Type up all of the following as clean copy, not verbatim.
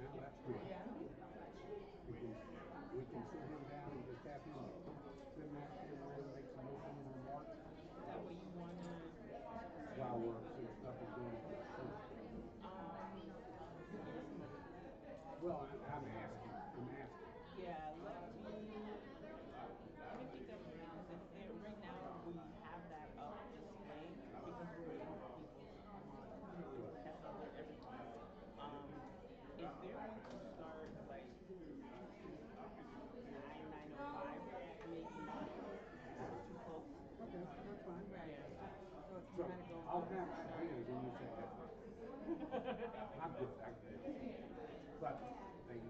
now, that's good. We can sit him down and just have him sit that camera and make some opening remarks. Is that what you want to? While we're some stuff is going on. Well, I'm asking. Yeah, let me think of reasons. Right now we have that up display because we're waiting for people to come on to test out everything. If they're going to start like 9:05, maybe not. It's too close. Okay, that's fine. Yeah. So it's So kind of going I'll on. have that ready when you say that. I'm good. But they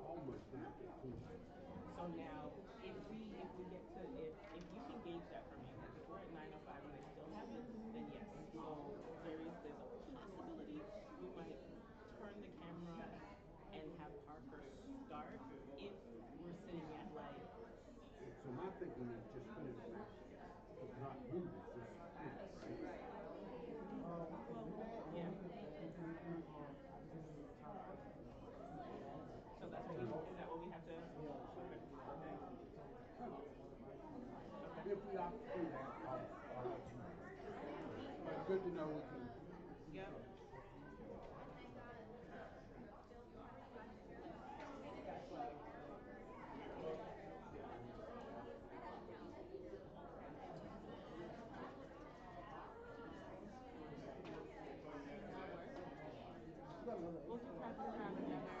almost done it. So now, if we get to if you can gauge that for me, like if we're at 9:05 and they still have it, then yes. So there's a possibility we might turn the camera and have Parker start if we're sitting at like So my thinking is just finish that. It's not moving, just finish, right? yeah. So that's what is that what we have to? Okay. If we opt to do that, I'll let you know. But good to know we can. Yep. We'll do practice round together.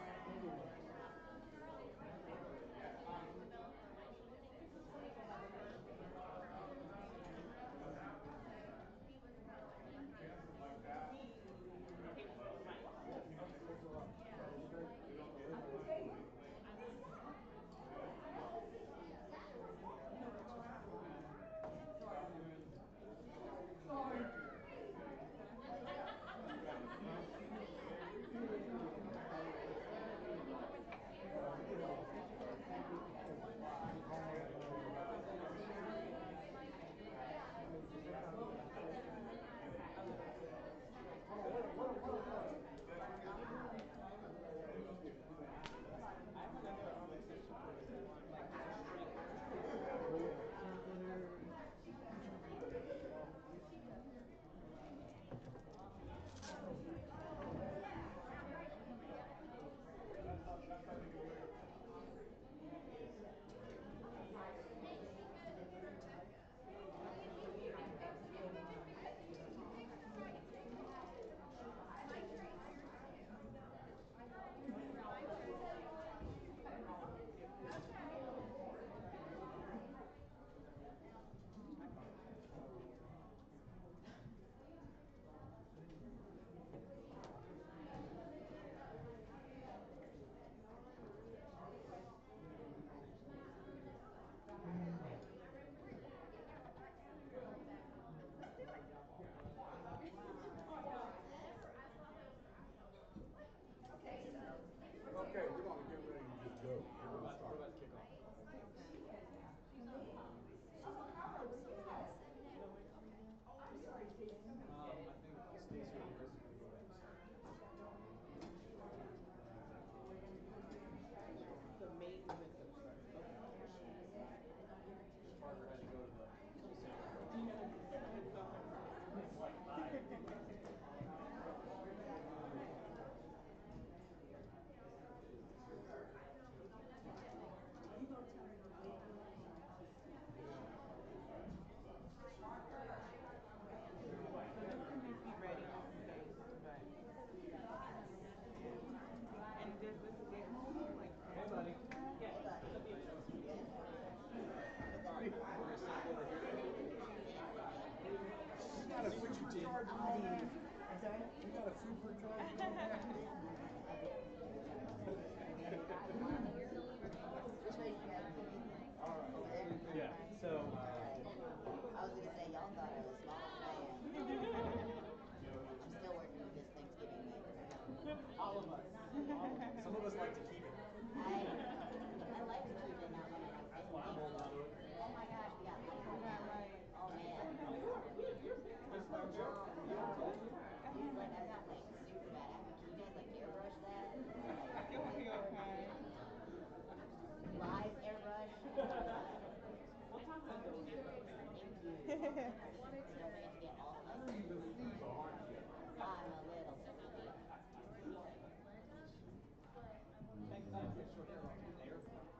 Oh,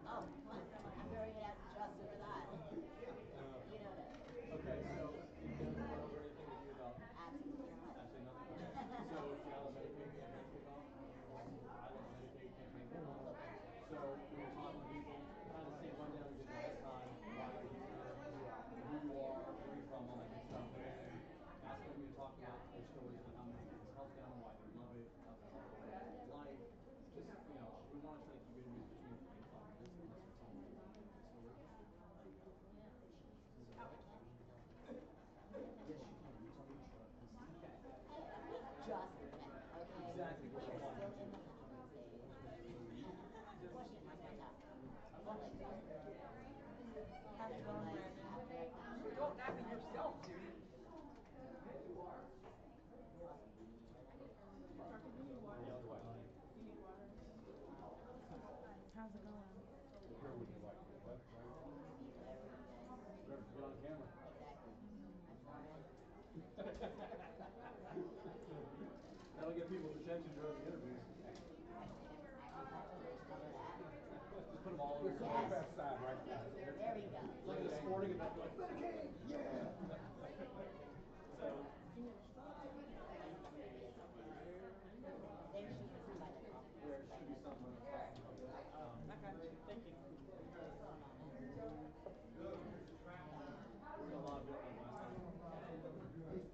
I'm very adjusted for that. You know that. Okay, so you haven't gone over anything with you about Absolutely not. absolutely nothing? So it's not a Medicaid campaign kickoff? I love Medicaid campaign kickoff. So when you're talking to people, kind of the same rundown we did last time, why you're here, who you are, where you're from, all that good stuff. And then ask them to talk about their stories and how Medicaid has helped them, why they love it, how they love their life. Just, we want to try to keep it in between fun. This is what's on the story. Yes, you can. You tell me to shut up. We just met, okay? Exactly. We are still in the honeymoon stage. Question, how's my job? How's it going after I come? Don't nab it yourself, Judy. How's it going? Where would you like it? Left, right? Whatever, get on camera. That'll get people's attention during the interviews. Just put them all over your Off face. that side, right there. There we go. It's like a sporting event, like Medicaid, yeah. So, There she is by the coffee. there should be some. I got you. Thank you. We're a lot of building last time. Is that the garden I said?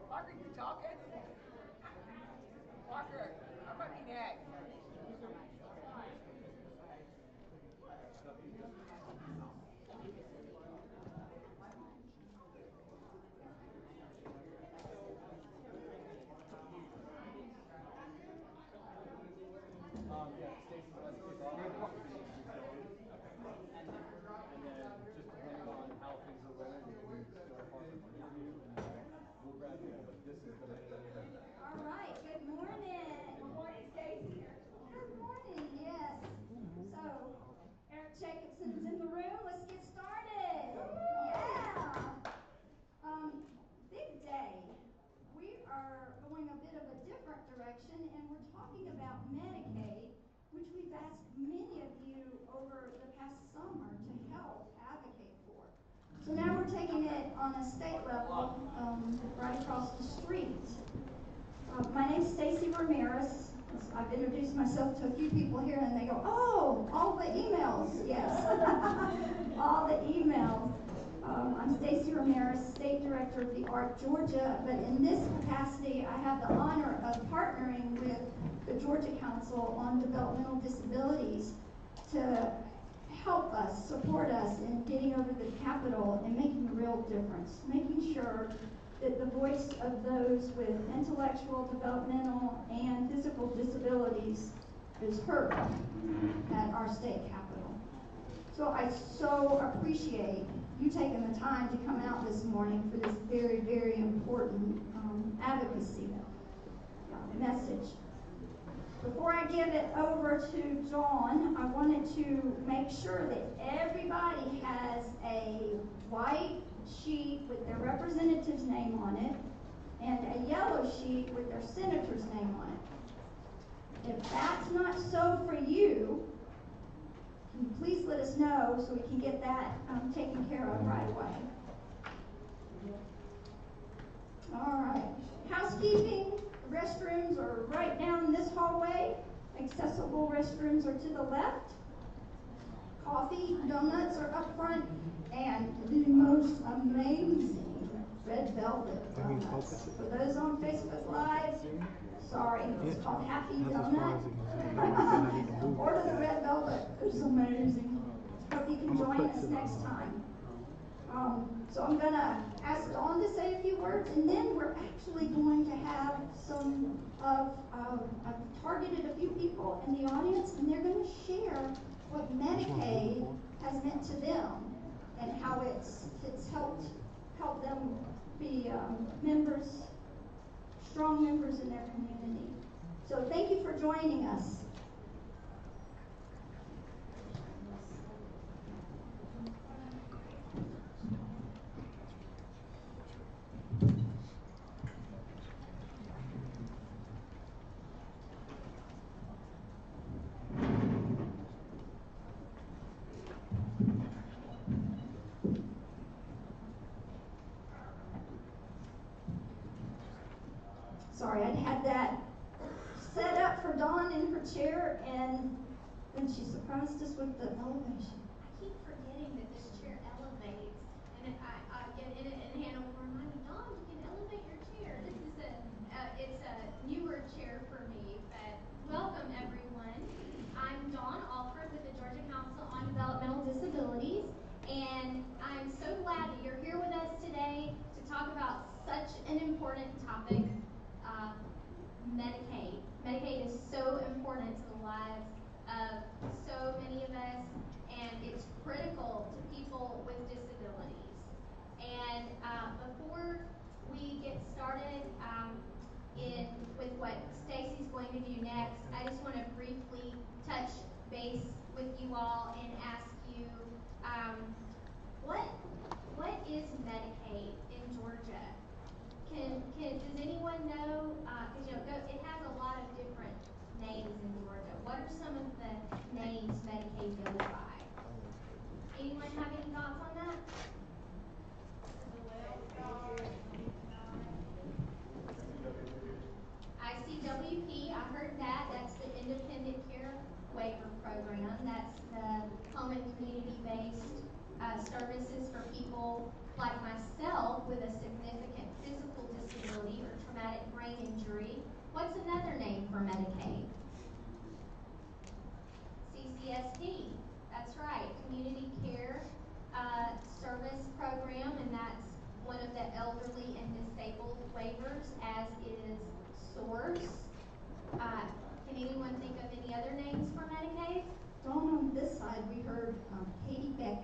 Parker, you talking? Parker, how about me next? Yeah, Stacey's about to kick off. And then just depending on how things are rolling, we can start Parker for interview and we'll grab you. But this is the main. All right, good morning. Good morning, Stacey. Good morning, yes. So, Eric Jacobson's in the room. Let's get started. Yeah. Big day. We are going a bit of a different direction, and we're talking about Medicaid, which we've asked many of you over the past summer to help advocate for. So now we're taking it on a state level, right across the street. My name's Stacey Ramirez. I've introduced myself to a few people here, and they go, "Oh, all the emails." Yes, all the emails. I'm Stacey Ramirez, State Director of the ARC Georgia, but in this capacity, I have the honor of partnering with the Georgia Council on Developmental Disabilities to help us, support us in getting over the Capitol and making a real difference, making sure that the voice of those with intellectual, developmental, and physical disabilities is heard at our state capitol. So I so appreciate you taking the time to come out this morning for this very, very important advocacy message. Before I give it over to Dawn, I wanted to make sure that everybody has a white sheet with their representative's name on it and a yellow sheet with their senator's name on it. If that's not so for you, can you please let us know so we can get that taken care of right away. All right. Housekeeping, restrooms are right down this hallway. Accessible restrooms are to the left. Coffee, donuts are up front, and the most amazing red velvet donuts. For those on Facebook Live, sorry, it's called Happy Donut. Order the red velvet, it's amazing. Hope you can join us next time. So I'm going to ask Dawn to say a few words, and then we're actually going to have some I've targeted a few people in the audience, and they're going to share what Medicaid has meant to them and how it's helped them be members, strong members in their community. So thank you for joining us. Sorry, I'd had that set up for Dawn in her chair, and then she surprised us with the elevation. I keep forgetting that this chair elevates, and I get in it, and Hannah will remind me, Dawn, you can elevate your chair. This is it's a newer chair for me, but welcome everyone. I'm Dawn Alford with the Georgia Council on Developmental Disabilities, and I'm so glad that you're here with us today to talk about such an important topic. Medicaid. Medicaid is so important to the lives of so many of us, and it's critical to people with disabilities. And before we get started with what Stacy's going to do next, I just want to briefly touch base with you all and ask you, what is Medicaid in Georgia? Does anyone know? Because it has a lot of different names in Georgia. What are some of the names Medicaid goes by? Anyone have any thoughts on that? ICWP, I heard that. That's the Independent Care Waiver Program. That's the home and community-based services for people like myself with a significant physical disability or traumatic brain injury. What's another name for Medicaid? CCSP. That's right, Community Care Service Program, and that's one of the elderly and disabled waivers, as is SOURCE. Can anyone think of any other names for Medicaid? Dawn, on this side, we heard Katie Beckett.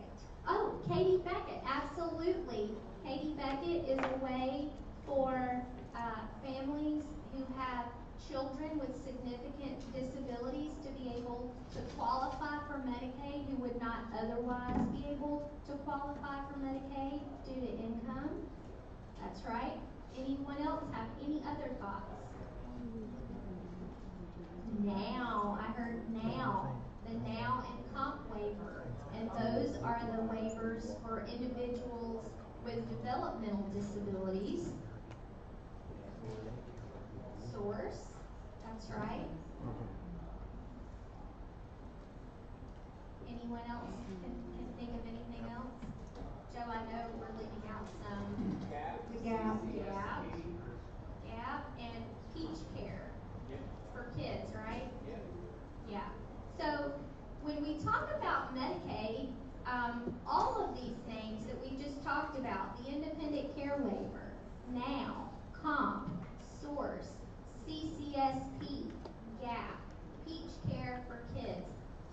Oh, Katie Beckett, absolutely. Katie Beckett is a way for families who have children with significant disabilities to be able to qualify for Medicaid who would not otherwise be able to qualify for Medicaid due to income. That's right. Anyone else have any other thoughts? Now, I heard now, the now and comp waiver, and those are the waivers for individuals with developmental disabilities. SOURCE, that's right. Anyone else can think of anything else? Joe, I know we're leaving out some. The Gap. Gap, and Peach Care for kids, right? Yeah. So when we talk about Medicaid, all of these names that we just talked about, the Independent Care Waiver, NOW, COMP, SOURCE, CCSP, GAP, Peach Care for Kids,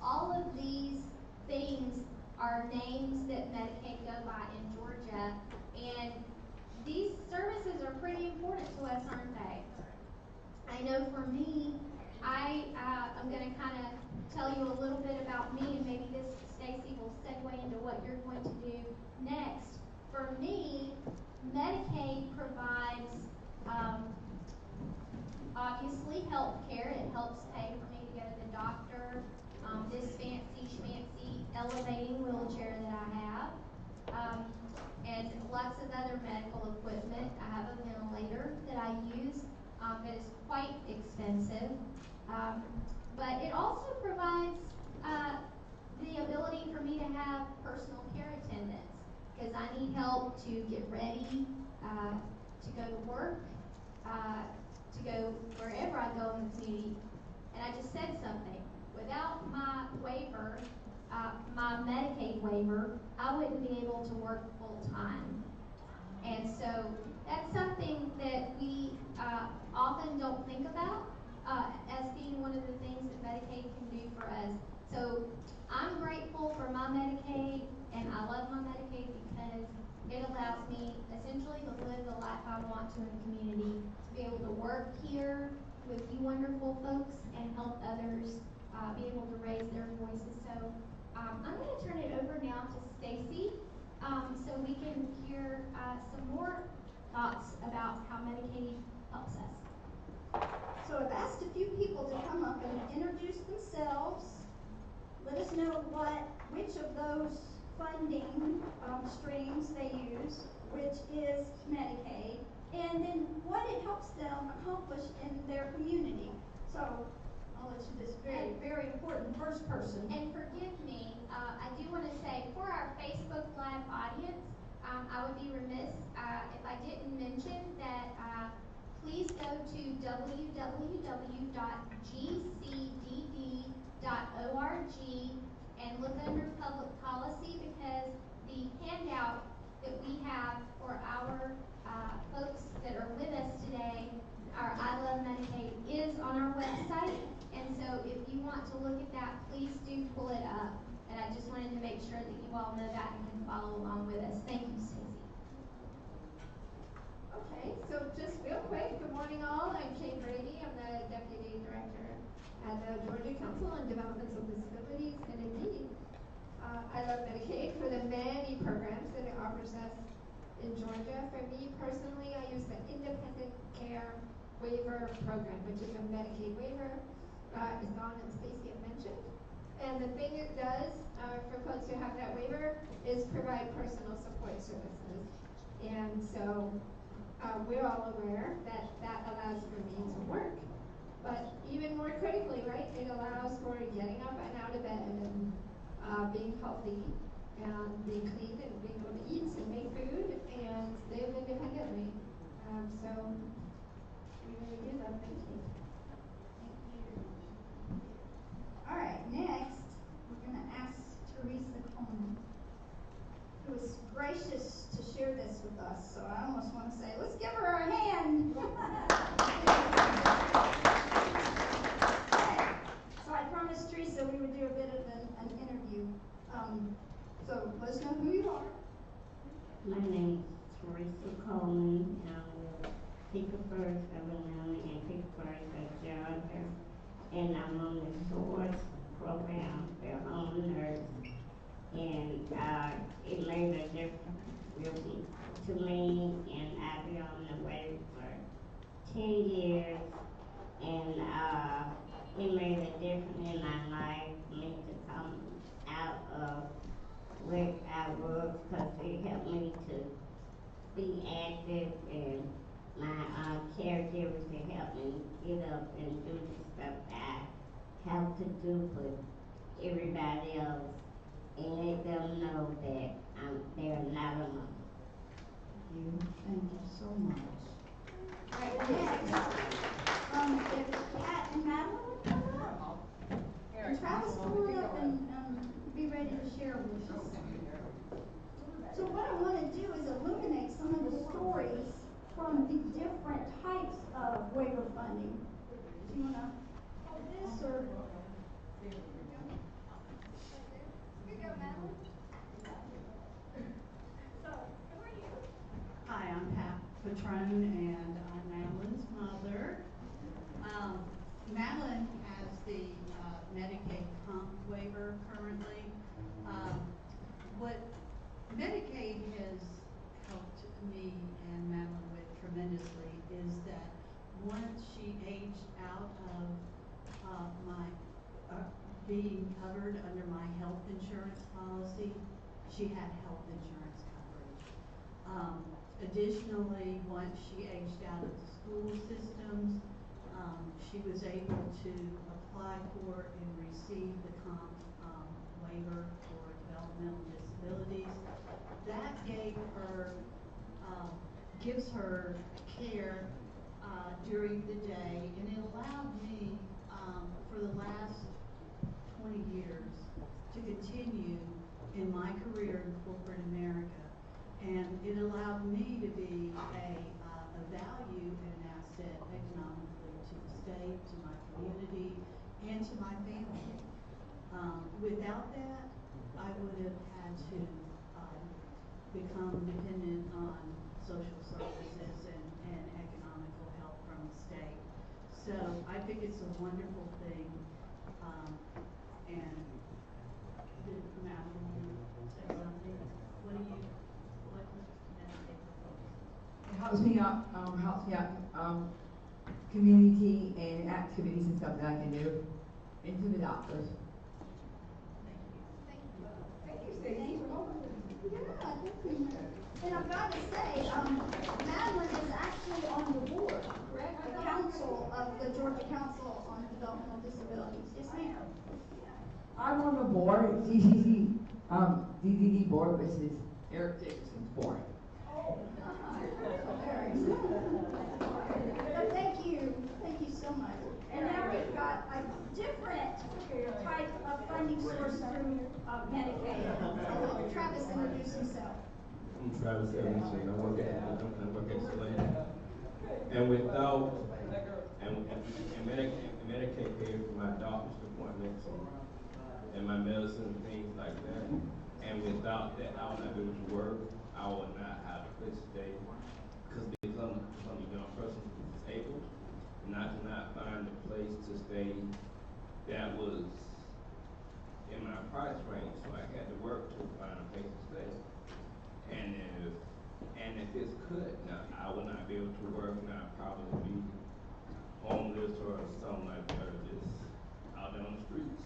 all of these things are names that Medicaid go by in Georgia, and these services are pretty important to us, aren't they? I know for me, I'm going to kind of tell you a little bit about me, and maybe this, Stacy, will segue into what you're going to do next. For me, Medicaid provides obviously health care. It helps pay for me to go to the doctor, this fancy schmancy elevating wheelchair that I have, and lots of other medical equipment. I have a ventilator that I use that is quite expensive, but it also provides the ability for me to have personal care attendants because I need help to get ready to go to work, to go wherever I go in the community. And I just said something. Without my waiver, my Medicaid waiver, I wouldn't be able to work full time. And so that's something that we often don't think about as being one of the things that Medicaid can do for us. So I'm grateful for my Medicaid, and I love my Medicaid because it allows me essentially to live the life I want to in the community, to be able to work here with you wonderful folks and help others be able to raise their voices. So I'm going to turn it over now to Stacy so we can hear some more thoughts about how Medicaid helps us. So I've asked a few people to come up and introduce themselves. Let us know which of those funding streams they use, which is Medicaid, and then what it helps them accomplish in their community. So I'll let you this very, very important first person. And forgive me, I do want to say for our Facebook Live audience, I would be remiss if I didn't mention that please go to www.gcdd.org and look under public policy, because the handout that we have for our folks that are with us today, our I Love Medicaid, is on our website. And so if you want to look at that, please do pull it up. And I just wanted to make sure that you all know that and can follow along with us. Thank you, Stacey. Okay, so just real quick, good morning all. I'm Kate Brady. I'm the Deputy Director at the Georgia Council on Developmental Disabilities. And indeed, I love Medicaid for the many programs that it offers us in Georgia. For me personally, I use the Independent Care Waiver Program, which is a Medicaid waiver, as Dawn and Stacey have mentioned. And the thing it does for folks who have that waiver is provide personal support services. And so we're all aware that that allows for me to work. But even more critically, right, it allows for getting up and out of bed and being healthy and being clean and being able to eat and make food and live independently. So we really do love Medicaid. All right, next, we're going to ask Teresa Coleman, who was gracious to share this with us. So I almost want to say, let's give her a hand. Okay. So I promised Teresa we would do a bit of an interview. So let us know who you are. My name is Teresa Coleman. I'm with Petersburg, Illinois, and Petersburg, Georgia. And I'm on the SOURCE program for homeowners. And it made a difference really to me, and I've been on the way for 10 years. And it made a difference in my life for me to come out of where I was, because it helped me to be active, and my caregivers to help me get up and do the stuff that I have to do for everybody else, and let them know that they're not alone. Thank you so much. All right, next, if Pat and Madeline would come up, and Travis come on up and be ready to share with us. So what I want to do is illuminate some of the stories from the different types of waiver funding. Do you want to hold this, or? Here you go, Madeline. So, who are you? Hi, I'm Pat Patrone, and I'm Madeline's mother. Madeline has the Medicaid comp waiver currently. What Medicaid has helped me and Madeline with tremendously is that once she aged out of my being covered under my health insurance policy, she had health insurance coverage. Additionally, once she aged out of the school systems, she was able to apply for and receive the comp waiver for developmental disabilities. That gave her, gives her care during the day, and it allowed me for the last 20 years to to continue in my career in corporate America. And it allowed me to be a value and an asset economically to the state, to my community, and to my family. Without that, I would have had to become dependent on social services and economical help from the state. So I think it's a wonderful thing. And did Madeline say something? What does Medicaid propose? It helps me out, community and activities and stuff that I can do, and to the doctors. Thank you, Stacey. Yeah, thank you. And I've got to say, Madeline is actually on the board, correct? The council of the Georgia Council on Developmental Disabilities. Yes, ma'am. I'm on the board, GCDD board, which is Eric Dixon's board. Very good. Well, thank you so much. And now we've got a different type of funding source through Medicaid. I'll let Travis introduce himself. I'm Travis Evans, and I work at Selena. And without, and Medicaid paid for my doctor's appointments and my medicine and things like that. And without that, I would not be able to work. I would not have a place to stay. Because I'm a young person who's disabled, and I could not find a place to stay that was in my price range. So I had to work to find a place to stay. And if this could, now I would not be able to work, and I'd probably be homeless or something like that, or just out there on the streets.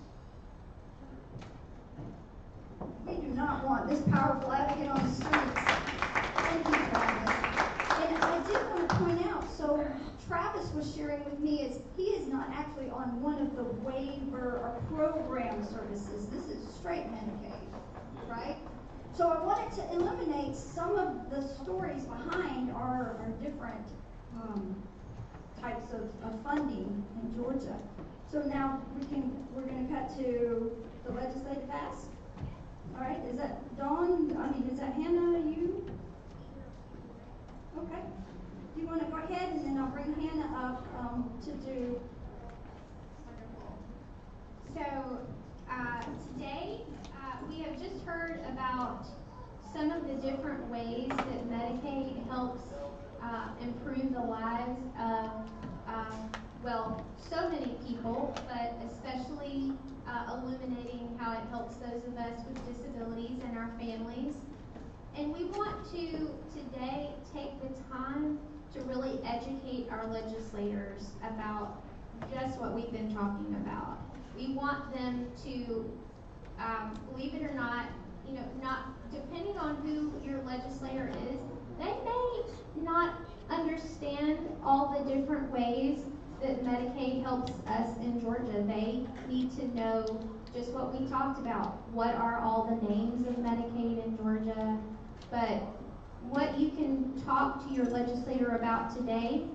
We do not want this powerful advocate on the streets. Thank you, Travis. And I did want to point out, so Travis was sharing with me he is not actually on one of the waiver or program services. This is straight Medicaid, right? So I wanted to eliminate some of the stories behind our different types of funding in Georgia. So now we're going to cut to the legislative ask. All right, is that Dawn? Is that Hannah, you? Okay. Do you want to go ahead, and then I'll bring Hannah up to do. So today we have just heard about some of the different ways that Medicaid helps improve the lives of, so many people, but especially illuminating how it helps those of us with disabilities and our families. And we want to today take the time to really educate our legislators about just what we've been talking about. We want them to, believe it or not, not depending on who your legislator is, they may not understand all the different ways that Medicaid helps us in Georgia. They need to know just what we talked about. What are all the names of Medicaid in Georgia? But what you can talk to your legislator about today,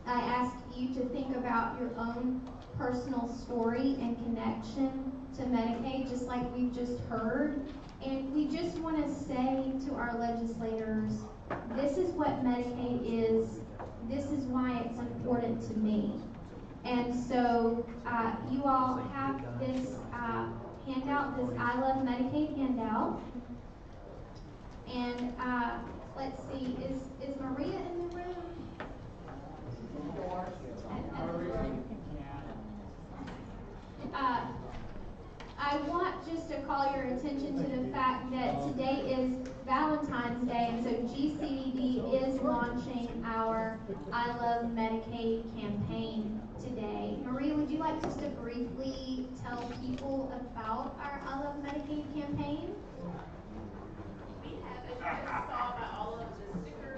I ask you to think about your own personal story and connection to Medicaid, just like we've just heard. And we just want to say to our legislators, this is what Medicaid is. This is why it's important to me. And so you all have this handout, this I Love Medicaid handout. And let's see, is Maria in the room? I want just to call your attention to the fact that today is Valentine's Day, and so GCDD is launching our I Love Medicaid campaign today. Maria, would you like just to briefly tell people about our I Love Medicaid campaign? We have, as you just saw by all of the stickers,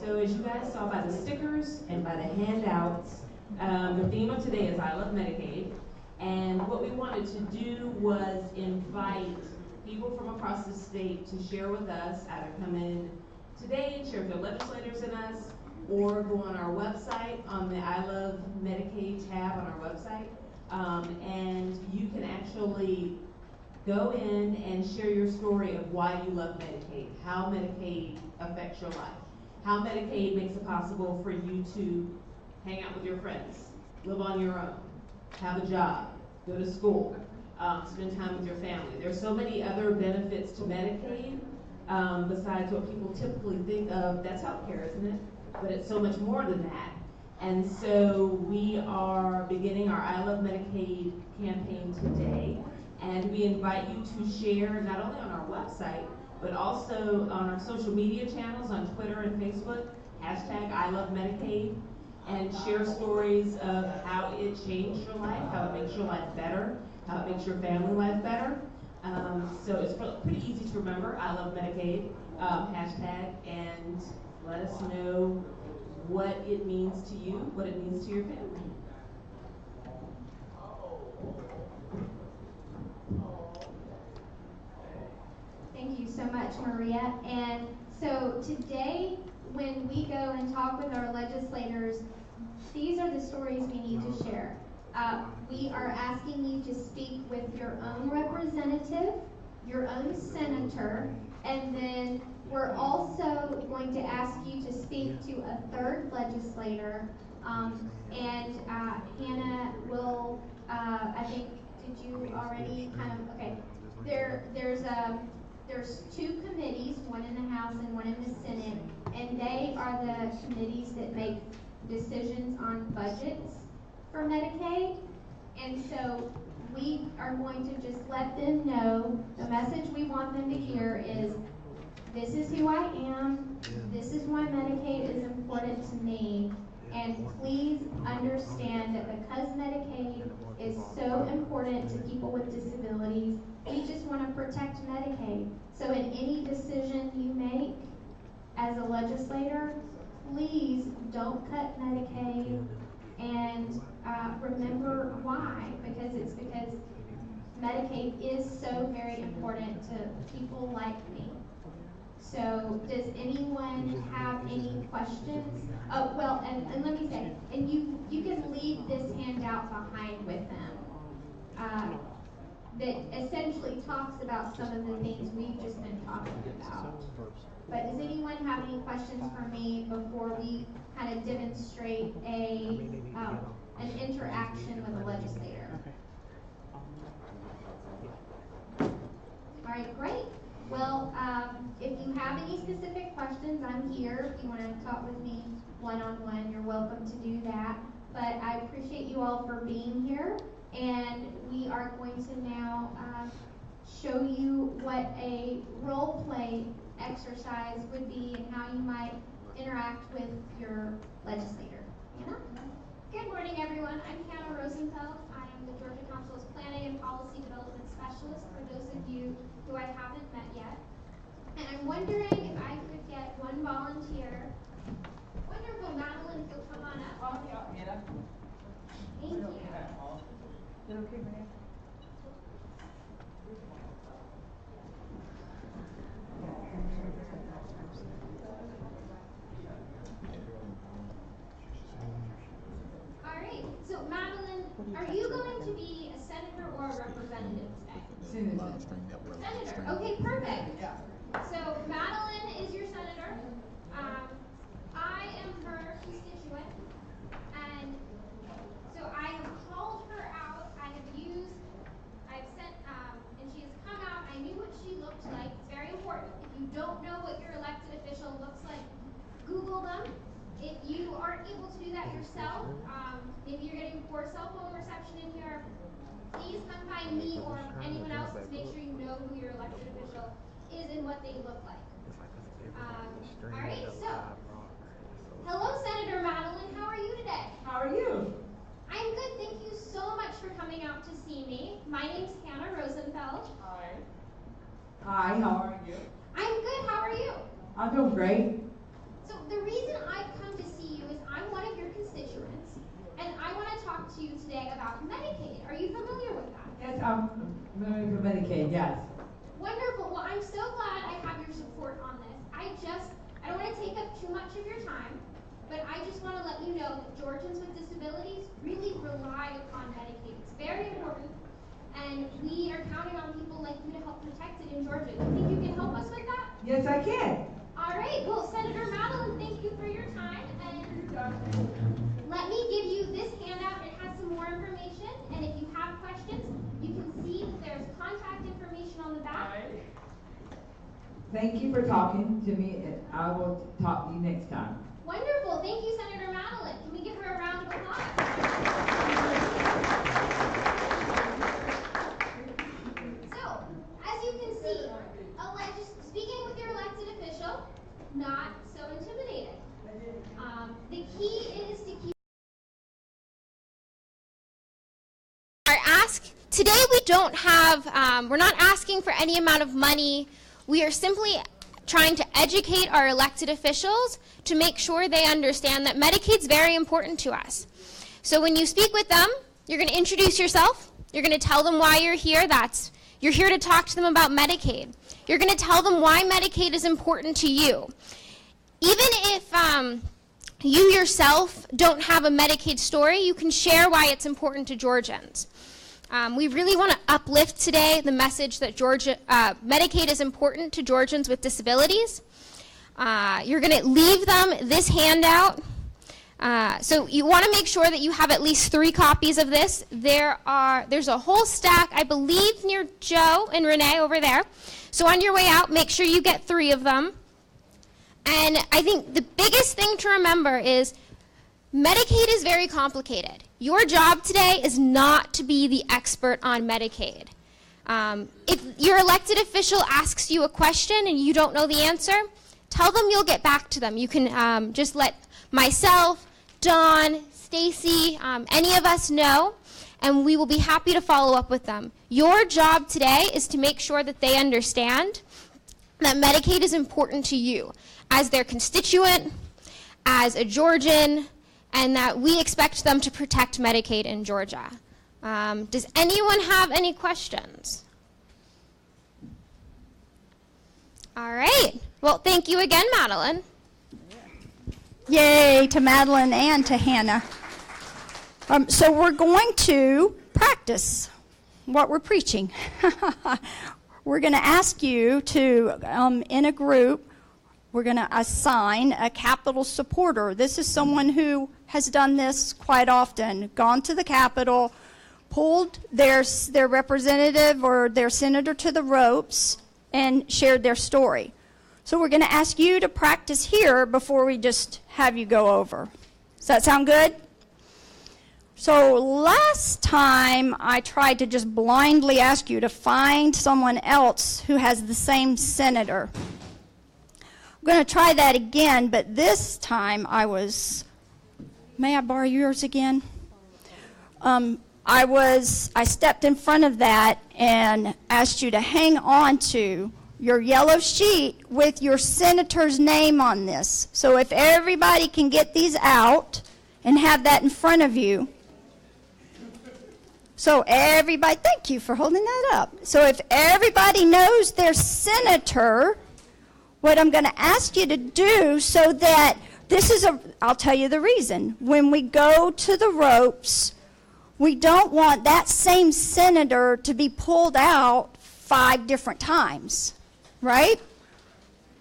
So as you guys saw by the stickers and by the handouts, the theme of today is I Love Medicaid. And what we wanted to do was invite people from across the state to share with us, either come in today, share with their legislators and us, or go on our website, on the I Love Medicaid tab on our website, and you can actually go in and share your story of why you love Medicaid, how Medicaid affects your life, how Medicaid makes it possible for you to hang out with your friends, live on your own, have a job, go to school, spend time with your family. There's so many other benefits to Medicaid besides what people typically think of. That's healthcare, isn't it? But it's so much more than that. And so we are beginning our I Love Medicaid campaign today. And we invite you to share not only on our website, but also on our social media channels on Twitter and Facebook, hashtag I Love Medicaid, and share stories of how it changed your life, how it makes your life better, how it makes your family life better. So it's pretty easy to remember, I Love Medicaid, hashtag, and let us know what it means to you, what it means to your family. Thank you so much, Maria. And so today, when we go and talk with our legislators, these are the stories we need to share. We are asking you to speak with your own representative, your own senator, and then we're also going to ask you to speak to a third legislator. And Hannah will, I think, did you already kind of, okay. There's two committees, one in the House and one in the Senate, and they are the committees that make decisions on budgets for Medicaid. And so we are going to just let them know the message we want them to hear is, this is who I am, this is why Medicaid is important to me, and please understand that because Medicaid is so important to people with disabilities, we just want to protect Medicaid. So in any decision you make as a legislator, please don't cut Medicaid, and remember why, because Medicaid is so very important to people like me. So does anyone have any questions? Oh, well, and let me say, and you can leave this handout behind with them that essentially talks about some of the things we've just been talking about. But does anyone have any questions for me before we kind of demonstrate an interaction with a legislator? All right, great. Well, if you have any specific questions, I'm here. If you want to talk with me one-on-one, you're welcome to do that. But I appreciate you all for being here. And we are going to now show you what a role play exercise would be and how you might interact with your legislator. Hannah? Good morning, everyone. I'm Hannah Rosenfeld. I am the Georgia Council's Planning and Policy Development Specialist for those of you who I haven't met yet. And I'm wondering if I could get one volunteer. Wonderful, Madeline, if you'll come on up. Thank you. Is it okay, Maria? All right. So, Madeline, are you going to be a senator or a representative today? Senator. Okay, perfect. So, Madeline is your senator. I am her constituent, and so I have called her out. I've sent, and she has come out. I knew what she looked like. It's very important. If you don't know what your elected official looks like, Google them. If you aren't able to do that yourself, maybe you're getting poor cell phone reception in here, please come find me or anyone else to make sure you know who your elected official is and what they look like. All right, so, hello, Senator Madeline. How are you today? How are you? I'm good. Thank you so much for coming out to see me. My name's Hannah Rosenfeld. Hi. Hi, how are you? I'm good. How are you? I'm doing great. So the reason I've come to see you is I'm one of your constituents, and I want to talk to you today about Medicaid. Are you familiar with that? Yes, I'm familiar with Medicaid, yes. Wonderful. Well, I'm so glad I have your support on this. I don't want to take up too much of your time, but I just want to let you know that Georgians with disabilities really rely upon Medicaid. It's very important, and we are counting on people like you to help protect it in Georgia. Do you think you can help us with that? Yes, I can. All right. Well, Senator Madeline, thank you for your time. And let me give you this handout. It has some more information, and if you have questions, you can see that there's contact information on the back. Thank you for talking to me, and I will talk to you next time. Wonderful. Thank you, Senator Madeline. Can we give her a round of applause? So, as you can see, speaking with your elected official, not so intimidating. The key is to keep our ask. Today we don't have, we're not asking for any amount of money. We are simply trying to educate our elected officials to make sure they understand that Medicaid's very important to us. So when you speak with them, you're going to introduce yourself. You're going to tell them why you're here. You're here to talk to them about Medicaid. You're going to tell them why Medicaid is important to you. Even if you yourself don't have a Medicaid story, you can share why it's important to Georgians. We really want to uplift today the message that Medicaid is important to Georgians with disabilities. You're going to leave them this handout. So you want to make sure that you have at least 3 copies of this. There's a whole stack, I believe, near Joe and Renee over there. So on your way out, make sure you get 3 of them. And I think the biggest thing to remember is Medicaid is very complicated. Your job today is not to be the expert on Medicaid. If your elected official asks you a question and you don't know the answer, tell them you'll get back to them. You can just let myself, Dawn, Stacy, any of us know, and we will be happy to follow up with them. Your job today is to make sure that they understand that Medicaid is important to you as their constituent, as a Georgian, and that we expect them to protect Medicaid in Georgia. Does anyone have any questions? All right. Well, thank you again, Madeline. Yay to Madeline and to Hannah. So we're going to practice what we're preaching. We're going to ask you to, in a group, we're going to assign a Capitol supporter. This is someone who has done this quite often, gone to the Capitol, pulled their representative or their senator to the ropes, and shared their story. So we're going to ask you to practice here before we just have you go over. Does that sound good? So last time I tried to just blindly ask you to find someone else who has the same senator. I'm going to try that again, but this time may I borrow yours again? I stepped in front of that and asked you to hang on to your yellow sheet with your senator's name on this. So if everybody can get these out and have that in front of you. So everybody, thank you for holding that up. So if everybody knows their senator, what I'm going to ask you to do so that I'll tell you the reason. When we go to the ropes, we don't want that same senator to be pulled out 5 different times, right?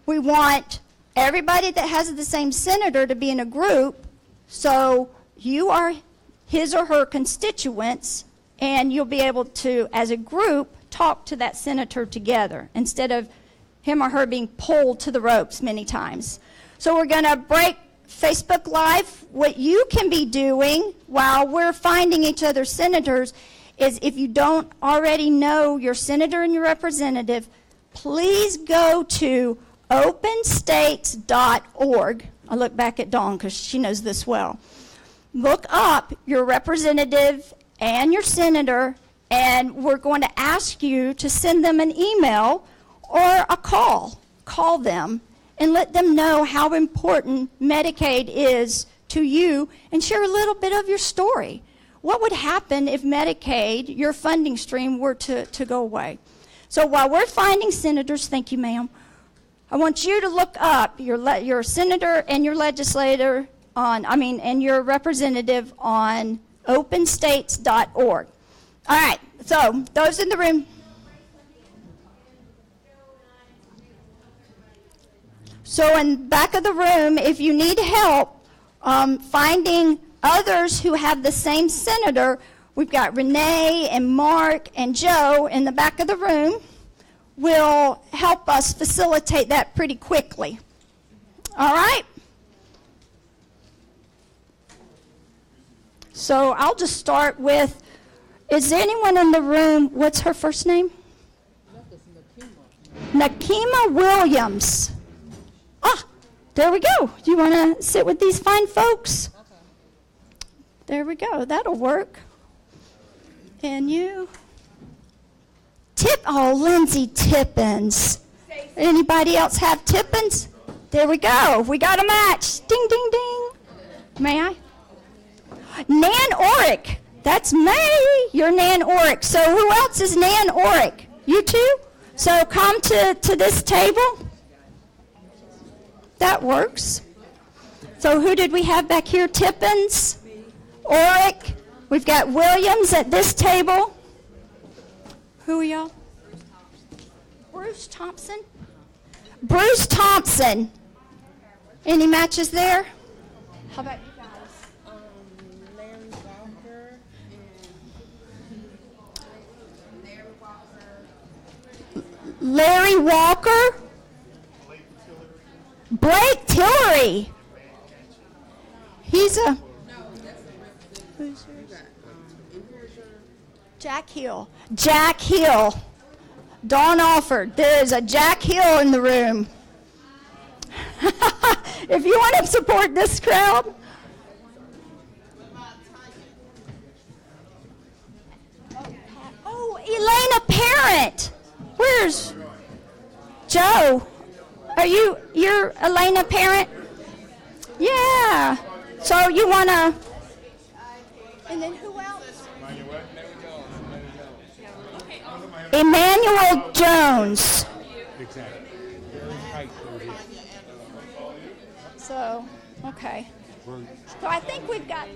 We want everybody that has the same senator to be in a group, so you are his or her constituents, and you'll be able to, as a group, talk to that senator together instead of him or her being pulled to the ropes many times. So we're going to break Facebook Live. What you can be doing while we're finding each other's senators is, if you don't already know your senator and your representative, please go to openstates.org. I look back at Dawn because she knows this well. Look up your representative and your senator, and we're going to ask you to send them an email or a call. Call them and let them know how important Medicaid is to you, and share a little bit of your story. What would happen if Medicaid, your funding stream, were to go away? So while we're finding senators, thank you, ma'am, I want you to look up your senator and your legislator and your representative on openstates.org. All right, so those in the room. So in the back of the room, if you need help finding others who have the same senator, we've got Renee and Mark and Joe in the back of the room will help us facilitate that pretty quickly. All right? So I'll just start with, is there anyone in the room, what's her first name? Nakima Williams. Ah, there we go. Do you want to sit with these fine folks? There we go. That'll work. And you? Lindsay Tippins. Anybody else have Tippins? There we go. We got a match. Ding, ding, ding. May I? Nan Orick. That's me. You're Nan Orick. So who else is Nan Orick? You too? So come to this table. That works. So who did we have back here? Tippins, Orick. We've got Williams at this table. Who are y'all? Bruce Thompson. Bruce Thompson. Any matches there? How about you guys? Larry Walker. Blake Tillery. He's a... Who's yours? Jack Hill. Jack Hill. Dawn Alford. There is a Jack Hill in the room. If you want to support this crowd. Oh, Elena Parent. Where's Joe? You're Elena Parent? Yeah. So you want to, and then who else? Emmanuel Jones. Exactly. So, okay. So I think we've got...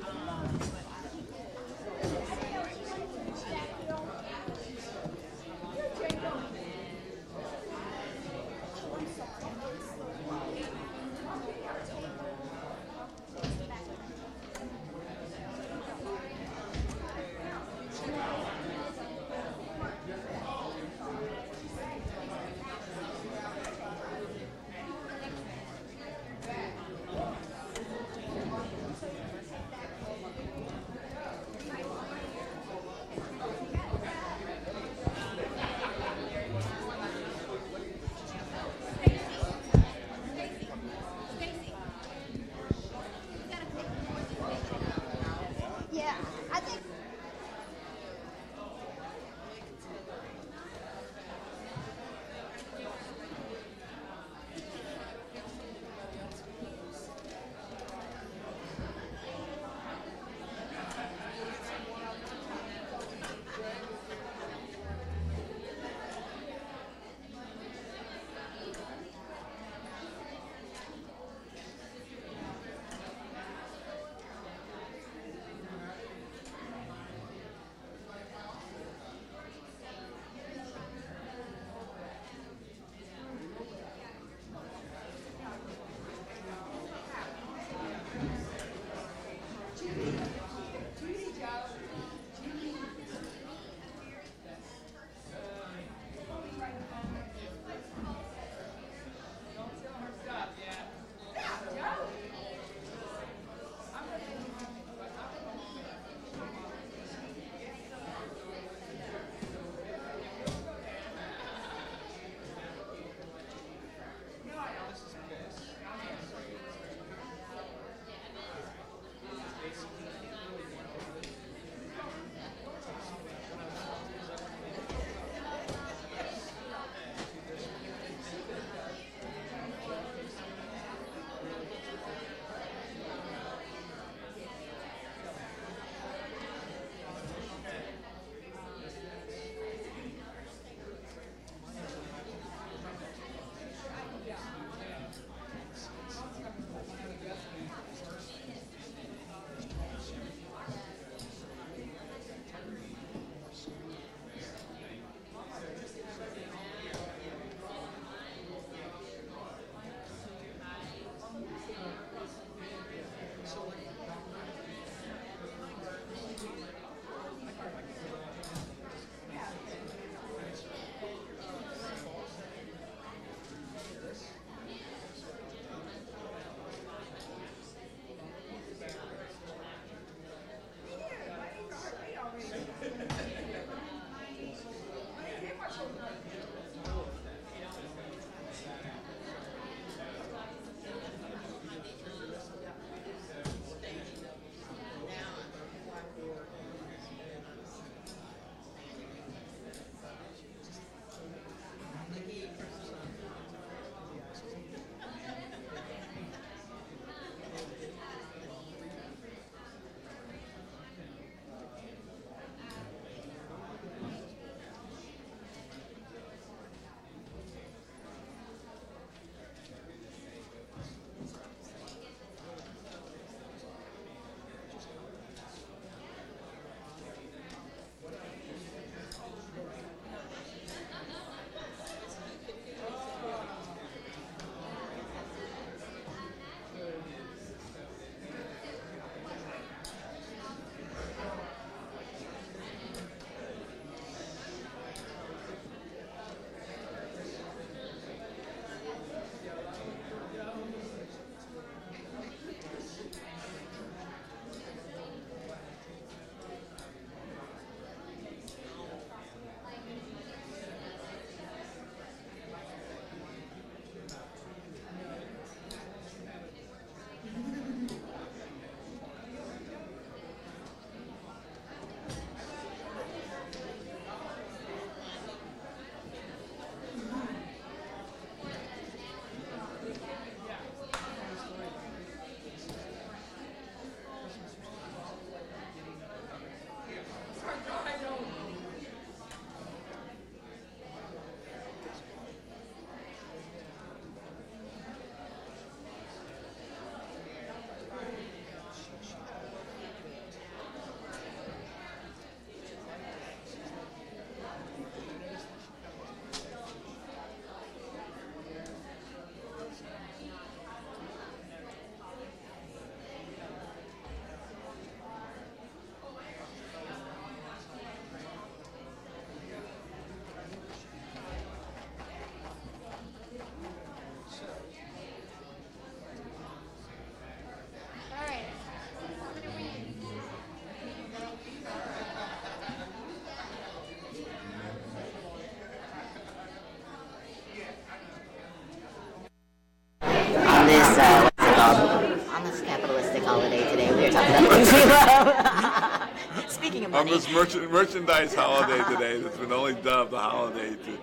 on this merchandise holiday today that's been only dubbed a holiday to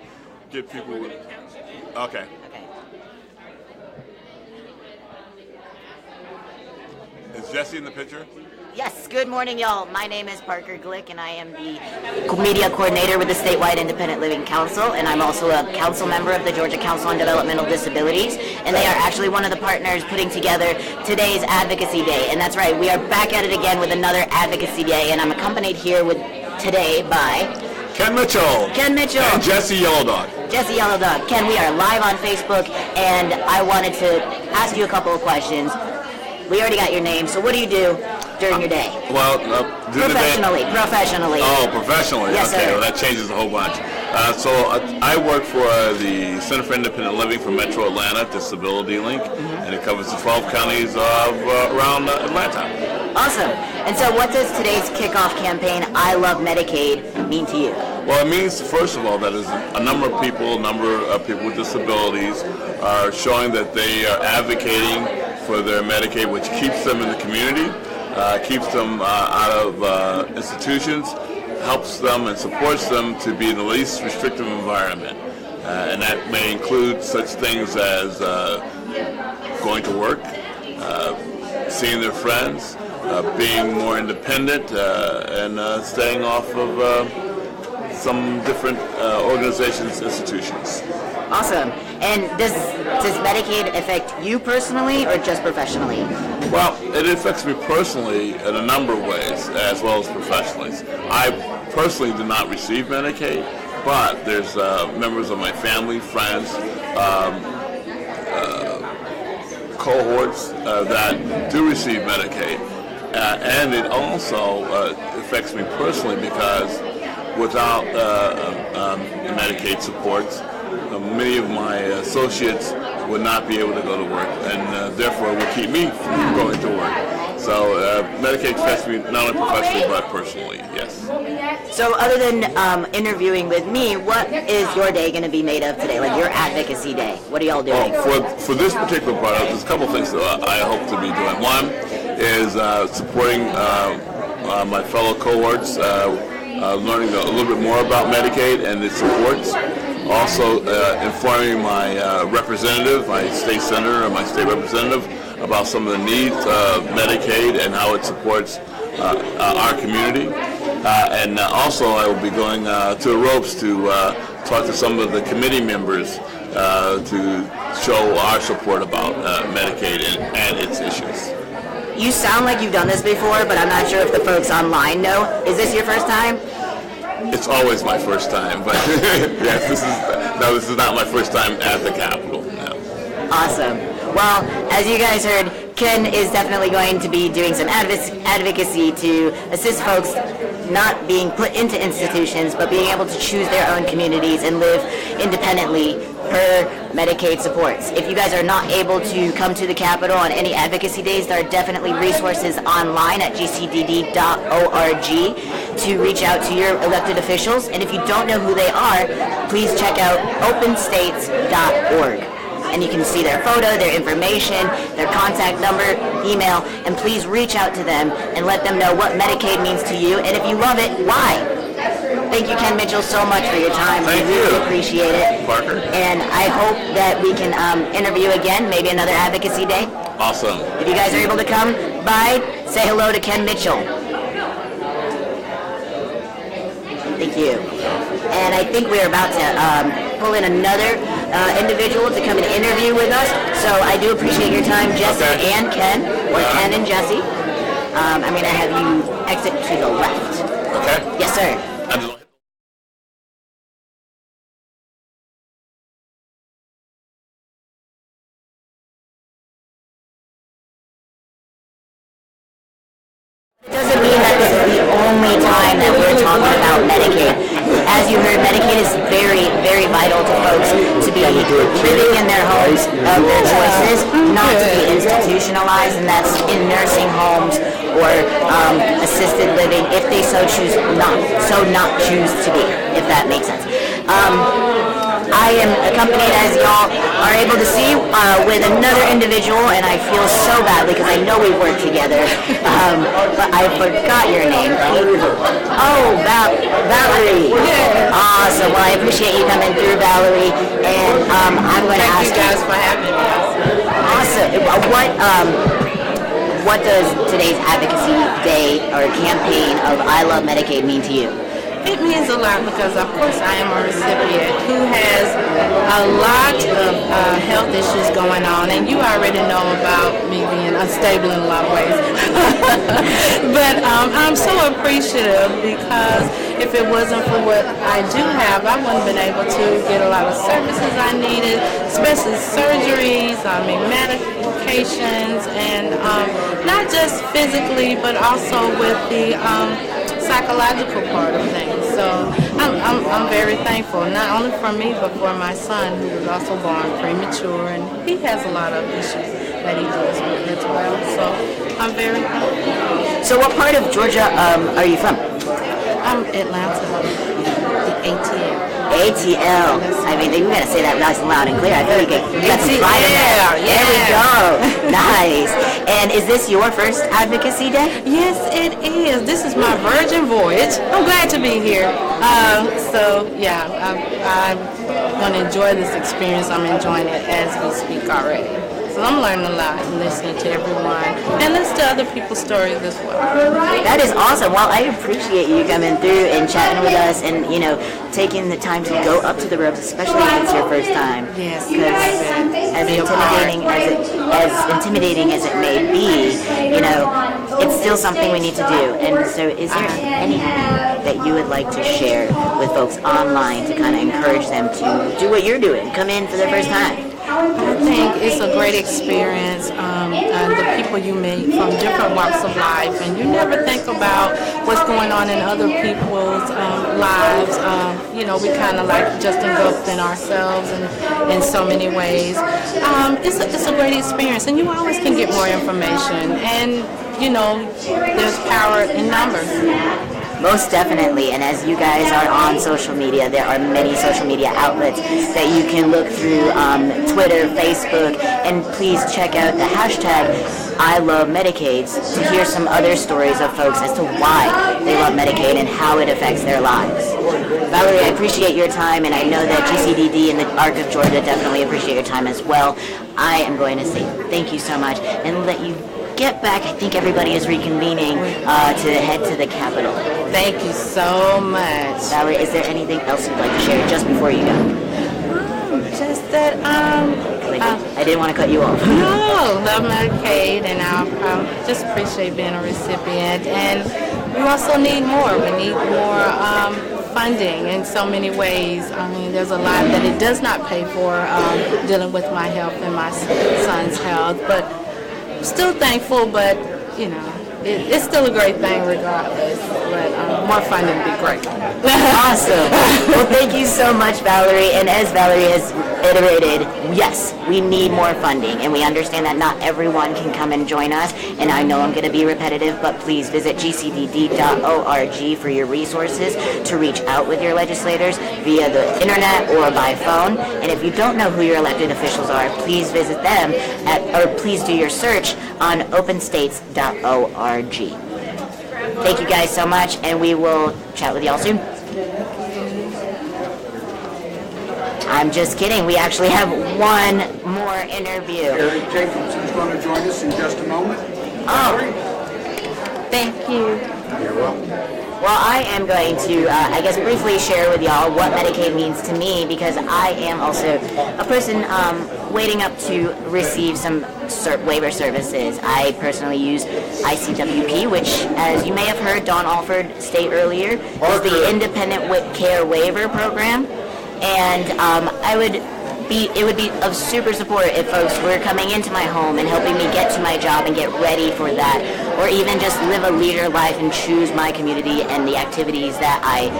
get people. Okay. Is Jesse in the picture? Yes, good morning, y'all. My name is Parker Glick, and I am the media coordinator with the Statewide Independent Living Council, and I'm also a council member of the Georgia Council on Developmental Disabilities, and they are actually one of the partners putting together today's Advocacy Day. And that's right, we are back at it again with another Advocacy Day, and I'm accompanied here with today by Ken Mitchell. Ken Mitchell. And Jesse Yellow Dog. Jesse Yellow Dog. Ken, we are live on Facebook, and I wanted to ask you a couple of questions. We already got your name, so what do you do during your day? Well, professionally. Oh, professionally. Yes, okay, sir. Well, that changes a whole bunch. So I work for the Center for Independent Living for Metro Atlanta, Disability Link, and it covers the 12 counties of around Atlanta. Awesome. And so what does today's kickoff campaign, I Love Medicaid, mean to you? Well, it means, first of all, that a number of people with disabilities are showing that they are advocating for their Medicaid, which keeps them in the community, keeps them out of institutions, helps them and supports them to be in the least restrictive environment. And that may include such things as going to work, seeing their friends, being more independent, and staying off of some different organizations, institutions. Awesome. And does Medicaid affect you personally or just professionally? Well, it affects me personally in a number of ways, as well as professionally. I personally do not receive Medicaid, but there's members of my family, friends, cohorts that do receive Medicaid. And it also affects me personally because without Medicaid supports, many of my associates would not be able to go to work, and therefore would keep me from going to work. So Medicaid affects me not only professionally but personally, yes. So other than interviewing with me, what is your day going to be made of today, like your Advocacy Day? What are y'all doing? Well, for this particular product, there's a couple of things that I hope to be doing. One is supporting my fellow cohorts, learning a little bit more about Medicaid and its supports. Also informing my representative, my state senator, and my state representative about some of the needs of Medicaid and how it supports our community. And also I will be going to the ropes to talk to some of the committee members to show our support about Medicaid and its issues. You sound like you've done this before, but I'm not sure if the folks online know. Is this your first time? It's always my first time, but yes, this is not my first time at the Capitol. No. Awesome. Well, as you guys heard, Ken is definitely going to be doing some advocacy to assist folks not being put into institutions, but being able to choose their own communities and live independently per Medicaid supports. If you guys are not able to come to the Capitol on any advocacy days, there are definitely resources online at gcdd.org to reach out to your elected officials. And if you don't know who they are, please check out openstates.org. And you can see their photo, their information, their contact number, email, and please reach out to them and let them know what Medicaid means to you, and if you love it, why? Thank you, Ken Mitchell, so much for your time. Thank we really you. appreciate it. Parker. And I hope that we can interview again, maybe another advocacy day. Awesome. If you guys are able to come by, say hello to Ken Mitchell. Thank you. And I think we're about to pull in another individual to come and interview with us. So I do appreciate your time, Jesse and Ken, or Ken and Jesse. I'm going to have you exit to the left. Okay. Yes, sir. Doesn't mean that this is the only time that we're talking about Medicaid. As you heard, Medicaid is very, very vital to folks to be living in their homes of their choices, not to be institutionalized, and that's in nursing homes or assisted living, if they so choose not choose to be, if that makes sense. I am accompanied, as y'all are able to see, with another individual, and I feel so badly because I know we work together, but I forgot your name. Oh, Valerie. Awesome. Well, I appreciate you coming through, Valerie, and I'm going to ask you guys for having me. Awesome. What does today's advocacy day or campaign of I Love Medicaid mean to you? It means a lot because, of course, I am a recipient who has a lot of health issues going on, and you already know about me being unstable in a lot of ways. But I'm so appreciative because if it wasn't for what I do have, I wouldn't have been able to get a lot of services I needed, especially surgeries, medications, and not just physically, but also with the psychological part of things. So I'm very thankful, not only for me, but for my son, who was also born premature, and he has a lot of issues that he deals with as well. So I'm very thankful. So what part of Georgia are you from? I'm Atlanta, the ATL. ATL. I mean, we gotta say that nice and loud and clear. I feel like you got some pride in that. There we go. Nice. And is this your first advocacy day? Yes, it is. This is my virgin voyage. I'm glad to be here. So yeah, I'm going to enjoy this experience. I'm enjoying it as we speak already. So I'm learning a lot and listening to everyone and listening to other people's stories as well. That is awesome. Well, I appreciate you coming through and chatting with us and, you know, taking the time to go up to the ropes, especially if it's your first time. Yes. Because as intimidating as it may be, you know, it's still something we need to do. And so is there anything that you would like to share with folks online to kind of encourage them to do what you're doing, come in for their first time? I think it's a great experience, and the people you meet from different walks of life, and you never think about what's going on in other people's lives. You know, we kind of like just engulfed in ourselves in so many ways. It's a great experience, and you always can get more information, and you know, there's power in numbers. Most definitely, and as you guys are on social media, there are many social media outlets that you can look through, Twitter, Facebook, and please check out the hashtag I Love Medicaid to hear some other stories of folks as to why they love Medicaid and how it affects their lives. Valerie, I appreciate your time, and I know that GCDD and the ARC of Georgia definitely appreciate your time as well. I am going to say thank you so much and let you get back. I think everybody is reconvening to head to the Capitol. Thank you so much. Valerie, is there anything else you'd like to share just before you go? Just that, I didn't want to cut you off. No, love Medicaid, and I just appreciate being a recipient. And we also need more. We need more funding in so many ways. I mean, there's a lot that it does not pay for dealing with my health and my son's health, but still thankful, but you know, it's still a great thing regardless. But more funding would be great. Awesome. Well, thank you so much, Valerie. And as Valerie has iterated, yes, we need more funding, and we understand that not everyone can come and join us. And I know I'm going to be repetitive, but please visit gcdd.org for your resources to reach out with your legislators via the internet or by phone. And if you don't know who your elected officials are, please visit them or please do your search on openstates.org. Thank you guys so much, and we will chat with y'all soon. I'm just kidding. We actually have one more interview. Eric Jacobs is going to join us in just a moment. Oh, thank you. You're welcome. Well, I am going to, I guess, briefly share with y'all what Medicaid means to me, because I am also a person waiting up to receive some waiver services. I personally use ICWP, which, as you may have heard Don Alford state earlier, is the Independent Care Waiver Program. And it would be of super support if folks were coming into my home and helping me get to my job and get ready for that, or even just live a leisure life and choose my community and the activities that I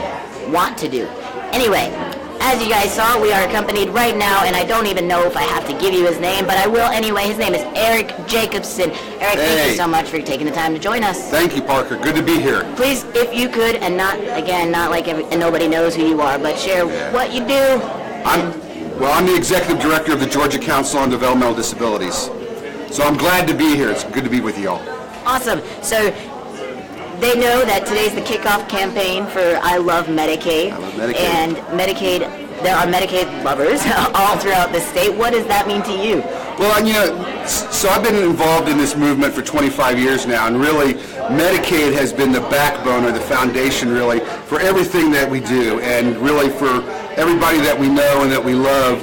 want to do. Anyway, as you guys saw, we are accompanied right now, and I don't even know if I have to give you his name, but I will anyway. His name is Eric Jacobson. Eric, thank you so much for taking the time to join us. Thank you, Parker. Good to be here. Please, if you could, and not like and nobody knows who you are, but share what you do. I'm the executive director of the Georgia Council on Developmental Disabilities. So I'm glad to be here. It's good to be with you all. Awesome. So they know that today's the kickoff campaign for I Love Medicaid. I Love Medicaid. And Medicaid, there are Medicaid lovers all throughout the state. What does that mean to you? Well, so I've been involved in this movement for 25 years now, and really Medicaid has been the backbone or the foundation really for everything that we do, and really for everybody that we know and that we love.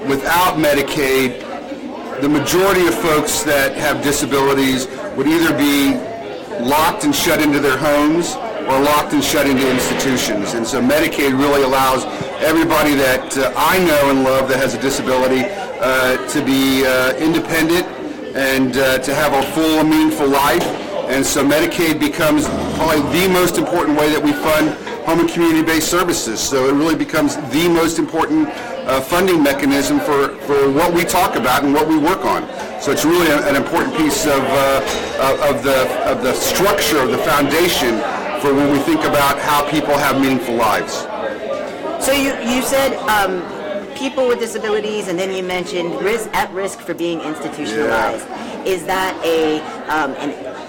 Without Medicaid, the majority of folks that have disabilities would either be locked and shut into their homes or locked and shut into institutions. And so Medicaid really allows everybody that I know and love that has a disability to be independent and to have a full and meaningful life. And so Medicaid becomes probably the most important way that we fund home and community-based services. So it really becomes the most important funding mechanism for what we talk about and what we work on. So it's really an important piece of the structure, of the foundation for when we think about how people have meaningful lives. So you said people with disabilities, and then you mentioned at risk for being institutionalized. Yeah. Is that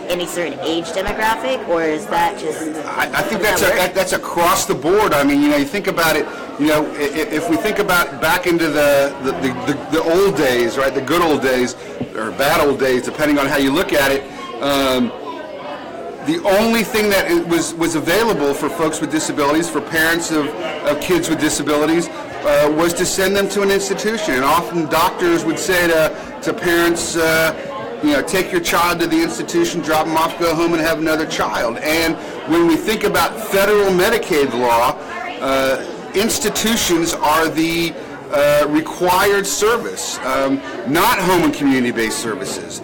any certain age demographic, or is that just? I think that's across the board. I mean, you think about it. If we think about back into the old days, right? The good old days or bad old days, depending on how you look at it. The only thing that was available for folks with disabilities, for parents of kids with disabilities, was to send them to an institution. And often doctors would say to parents, take your child to the institution, drop them off, go home and have another child. And when we think about federal Medicaid law, institutions are the required service, not home and community-based services.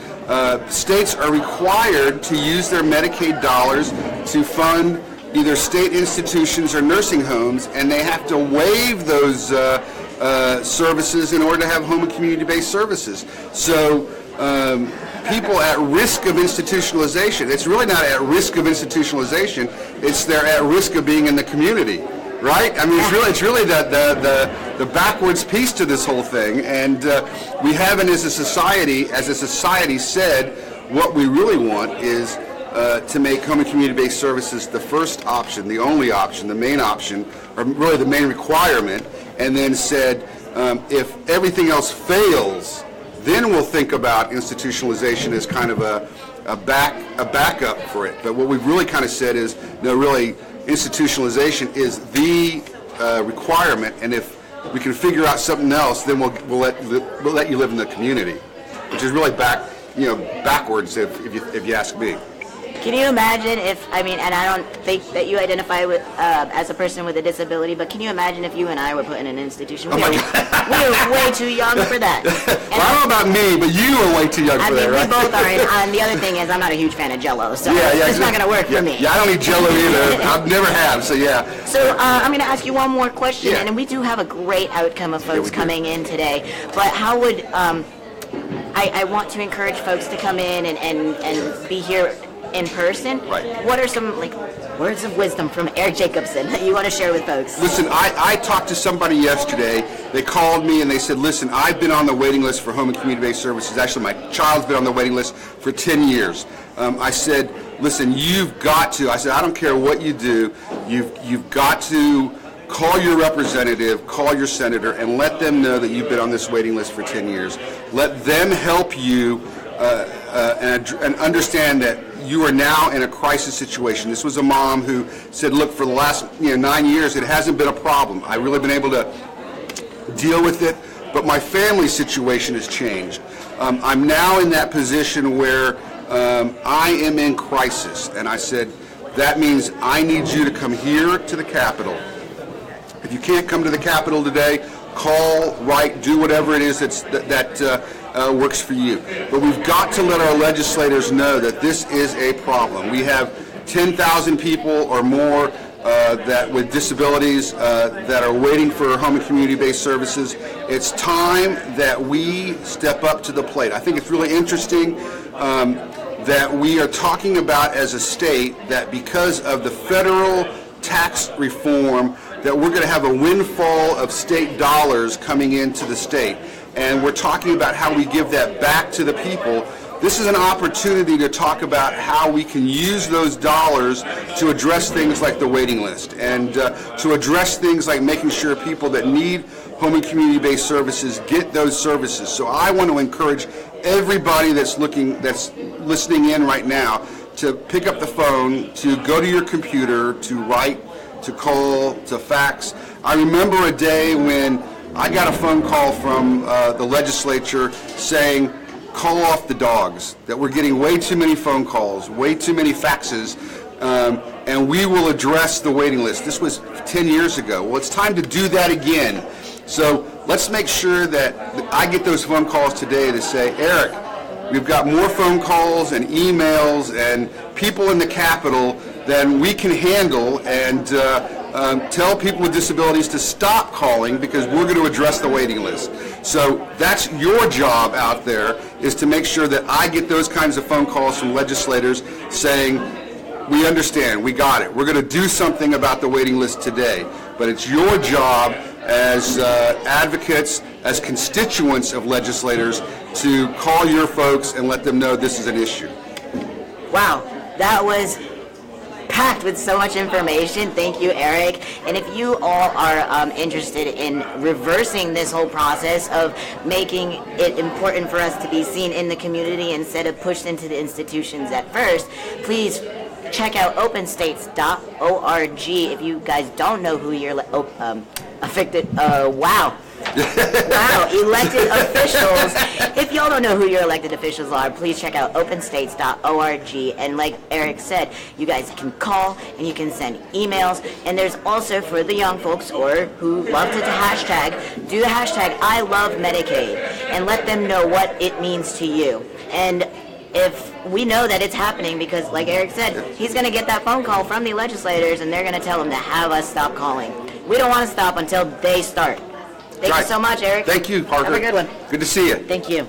States are required to use their Medicaid dollars to fund either state institutions or nursing homes, and they have to waive those services in order to have home and community-based services. So people at risk of institutionalization, it's really not at risk of institutionalization, it's they're at risk of being in the community, right? I mean, it's really the backwards piece to this whole thing, and we haven't as a society said what we really want is to make home and community-based services the first option, the only option, the main option, or really the main requirement, and then said if everything else fails, then we'll think about institutionalization as kind of a backup for it. But what we've really kind of said is, no, really, institutionalization is the requirement, and if we can figure out something else, then we'll let you live in the community, which is really backwards if you ask me. Can you imagine and I don't think that you identify with as a person with a disability, but can you imagine if you and I were put in an institution? We are way too young for that. Well, I don't know about me, but you are way too young for that, right? We both are, and the other thing is I'm not a huge fan of Jell-O, so it's not going to work for me. Yeah, I don't eat Jell-O either. I've never have, so yeah. So I'm going to ask you one more question, and we do have a great outcome of folks coming in today, but how would, I want to encourage folks to come in and be here in person. Right. What are some words of wisdom from Eric Jacobson that you want to share with folks? Listen, I talked to somebody yesterday. They called me and they said, listen, I've been on the waiting list for home and community-based services. Actually, my child's been on the waiting list for 10 years. I said, listen, you've got to. I said, I don't care what you do. You've got to call your representative, call your senator, and let them know that you've been on this waiting list for 10 years. Let them help you and understand that you are now in a crisis situation. This was a mom who said, look, for the last 9 years, it hasn't been a problem. I've really been able to deal with it, but my family situation has changed. I'm now in that position where I am in crisis. And I said, that means I need you to come here to the Capitol. If you can't come to the Capitol today, call, write, do whatever it is that works for you. But we've got to let our legislators know that this is a problem. We have 10,000 people or more that with disabilities that are waiting for home and community-based services. It's time that we step up to the plate. I think it's really interesting that we are talking about as a state that because of the federal tax reform that we're going to have a windfall of state dollars coming into the state. And we're talking about how we give that back to the people. This is an opportunity to talk about how we can use those dollars to address things like the waiting list and to address things like making sure people that need home and community-based services get those services. So I want to encourage everybody that's listening in right now to pick up the phone, to go to your computer, to write, to call, to fax. I remember a day when I got a phone call from the legislature saying, call off the dogs, that we're getting way too many phone calls, way too many faxes, and we will address the waiting list. This was 10 years ago. Well, it's time to do that again. So let's make sure that I get those phone calls today to say, Eric, we've got more phone calls and emails and people in the Capitol than we can handle, and tell people with disabilities to stop calling because we're going to address the waiting list. So that's your job out there, is to make sure that I get those kinds of phone calls from legislators saying, we understand, we got it. We're going to do something about the waiting list today. But it's your job as advocates, as constituents of legislators, to call your folks and let them know this is an issue. Wow, that was packed with so much information. Thank you, Eric. And if you all are interested in reversing this whole process of making it important for us to be seen in the community instead of pushed into the institutions at first, please check out openstates.org. If you guys don't know who your elected officials, if y'all don't know who your elected officials are, please check out openstates.org. And like Eric said, you guys can call and you can send emails. And there's also, for the young folks or who love to hashtag, do the hashtag I love Medicaid and let them know what it means to you. And if we know that it's happening, because like Eric said, he's going to get that phone call from the legislators and they're going to tell him to have us stop calling. We don't want to stop until they start. Thank you so much, Eric. Thank you, Parker. Have a good one. Good to see you. Thank you.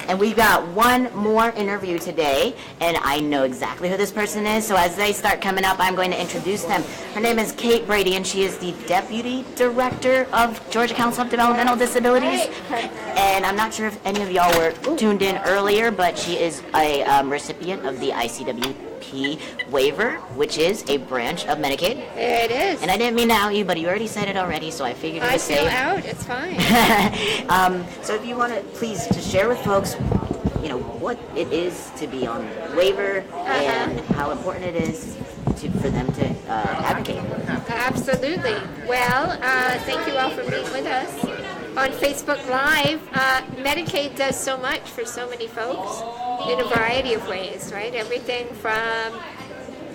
And we've got one more interview today, and I know exactly who this person is, so as they start coming up, I'm going to introduce them. Her name is Kate Brady, and she is the Deputy Director of Georgia Council of Developmental Disabilities. And I'm not sure if any of y'all were tuned in earlier, but she is a recipient of the ICWP waiver, which is a branch of Medicaid. There it is. And I didn't mean to out you, but you already said it already, so I figured it was safe. I feel out. It's fine. So if you want to please just share with folks, you know, what it is to be on waiver and how important it is for them to advocate. Absolutely. Well, thank you all for being with us on Facebook Live. Medicaid does so much for so many folks in a variety of ways, right? Everything from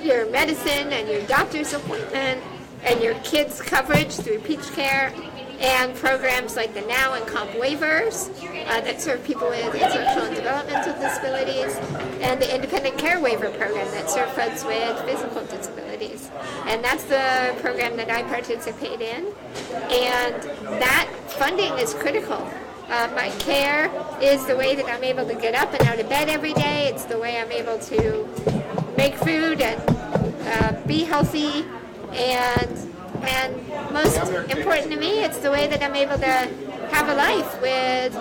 your medicine and your doctor's appointment and your kids' coverage through Peach Care and programs like the Now and Comp waivers that serve people with intellectual and developmental disabilities, and the Independent Care Waiver program that serves folks with physical disabilities. And that's the program that I participate in. And that funding is critical. My care is the way that I'm able to get up and out of bed every day. It's the way I'm able to make food and be healthy, and most important to me, it's the way that I'm able to have a life with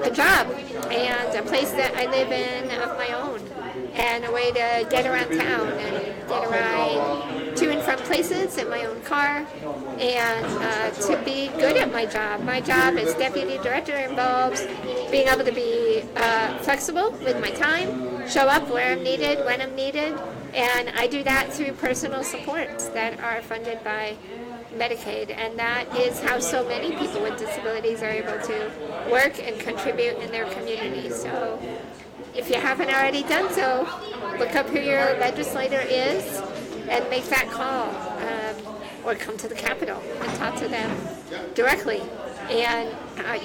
a job and a place that I live in of my own, and a way to get around town and get a ride to and from places in my own car, and to be good at my job. My job as Deputy Director involves being able to be flexible with my time, show up where I'm needed, when I'm needed, and I do that through personal supports that are funded by Medicaid, and that is how so many people with disabilities are able to work and contribute in their communities. So if you haven't already done so, look up who your legislator is and make that call, or come to the Capitol and talk to them directly. And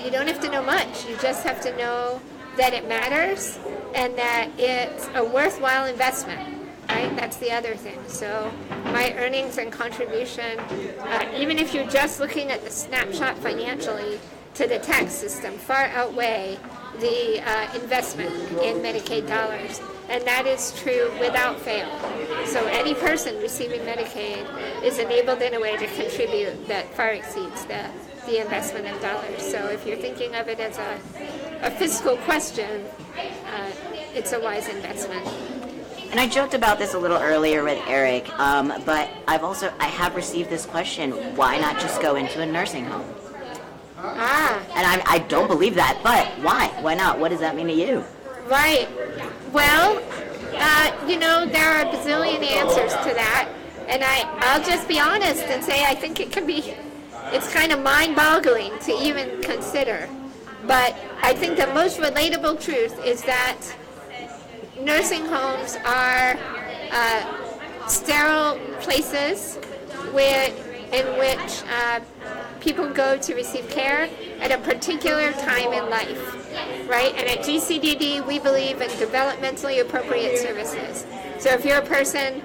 you don't have to know much, you just have to know that it matters and that it's a worthwhile investment. Right? That's the other thing. So my earnings and contribution, even if you're just looking at the snapshot financially to the tax system, far outweigh the investment in Medicaid dollars. and that is true without fail. So any person receiving Medicaid is enabled in a way to contribute that far exceeds the investment in dollars. So if you're thinking of it as a fiscal question, it's a wise investment. And I joked about this a little earlier with Eric, but I have received this question: why not just go into a nursing home? And I don't believe that, but why? Why not? What does that mean to you? Right. Well, there are a bazillion answers to that, and I'll just be honest and say I think it's kind of mind-boggling to even consider. But I think the most relatable truth is that nursing homes are sterile places in which people go to receive care at a particular time in life, right? And at GCDD, we believe in developmentally appropriate services. So if you're a person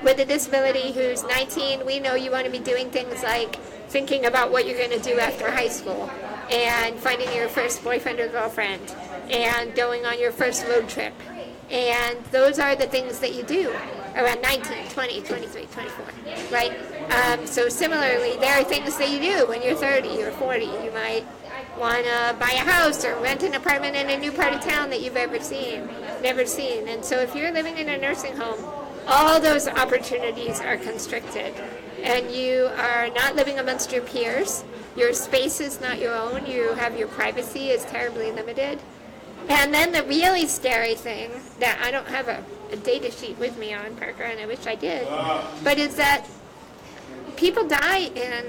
with a disability who's 19, we know you want to be doing things like thinking about what you're going to do after high school, and finding your first boyfriend or girlfriend, and going on your first road trip. And those are the things that you do around 19, 20, 23, 24, right? So similarly, there are things that you do when you're 30 or 40. You might want to buy a house or rent an apartment in a new part of town that you've never seen. And so if you're living in a nursing home, all those opportunities are constricted. And you are not living amongst your peers. Your space is not your own. You have your privacy is terribly limited. And then the really scary thing that I don't have a data sheet with me on, Parker, and I wish I did, but is that people die in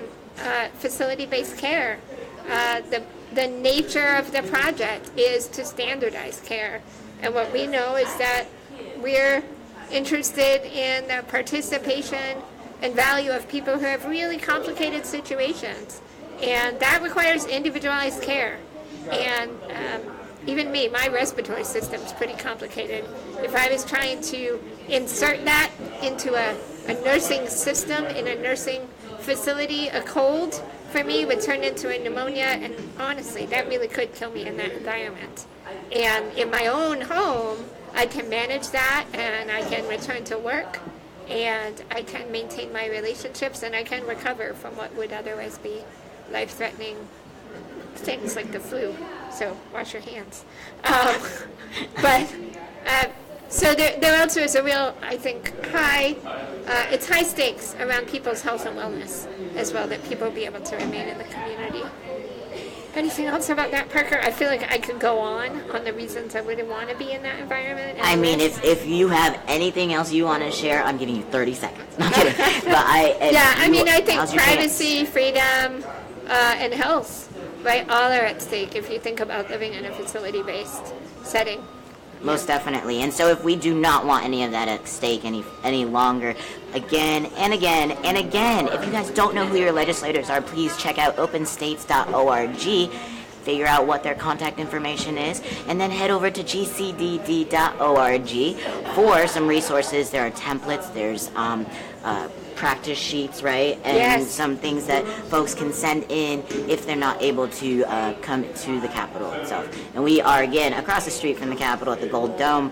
facility-based care. The nature of the project is to standardize care. And what we know is that we're interested in the participation and value of people who have really complicated situations. And that requires individualized care. And even me, my respiratory system is pretty complicated. If I was trying to insert that into a nursing system in a nursing facility, a cold for me would turn into a pneumonia, and honestly, that really could kill me in that environment. And in my own home, I can manage that, and I can return to work, and I can maintain my relationships, and I can recover from what would otherwise be life-threatening things like the flu. So wash your hands. So there also is a real, I think, it's high stakes around people's health and wellness as well, that people be able to remain in the community. Anything else about that, Parker? I feel like I could go on the reasons I wouldn't want to be in that environment. I mean, if you have anything else you want to share, I'm giving you 30 seconds. Not kidding. But I think privacy, freedom, and health, right, all are at stake if you think about living in a facility-based setting. Most definitely. And so if we do not want any of that at stake any longer, again and again and again, if you guys don't know who your legislators are, please check out openstates.org, figure out what their contact information is, and then head over to gcdd.org for some resources. There are templates, there's practice sheets, right? And some things that folks can send in if they're not able to come to the Capitol itself. And we are, again, across the street from the Capitol at the Gold Dome.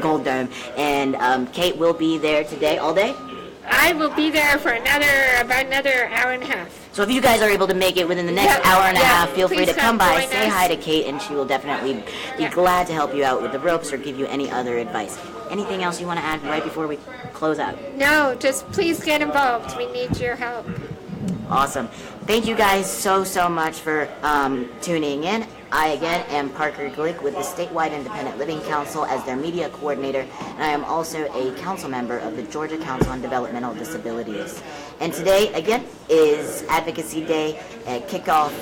Gold Dome. And Kate will be there today, all day? I will be there for about another hour and a half. So if you guys are able to make it within the next hour and a half, feel free to come by, say hi to Kate, and she will definitely be glad to help you out with the ropes or give you any other advice. Anything else you want to add right before we close out? No, just please get involved. We need your help. Awesome. Thank you guys so much for tuning in. I, again, am Parker Glick with the Statewide Independent Living Council as their media coordinator, and I am also a council member of the Georgia Council on Developmental Disabilities. And today, again, is Advocacy Day at kickoff.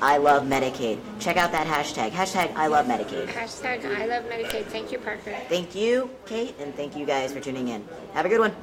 I love Medicaid. Check out that hashtag. Hashtag I love Medicaid. Hashtag I love Medicaid. Thank you, Parker. Thank you, Kate, and thank you guys for tuning in. Have a good one.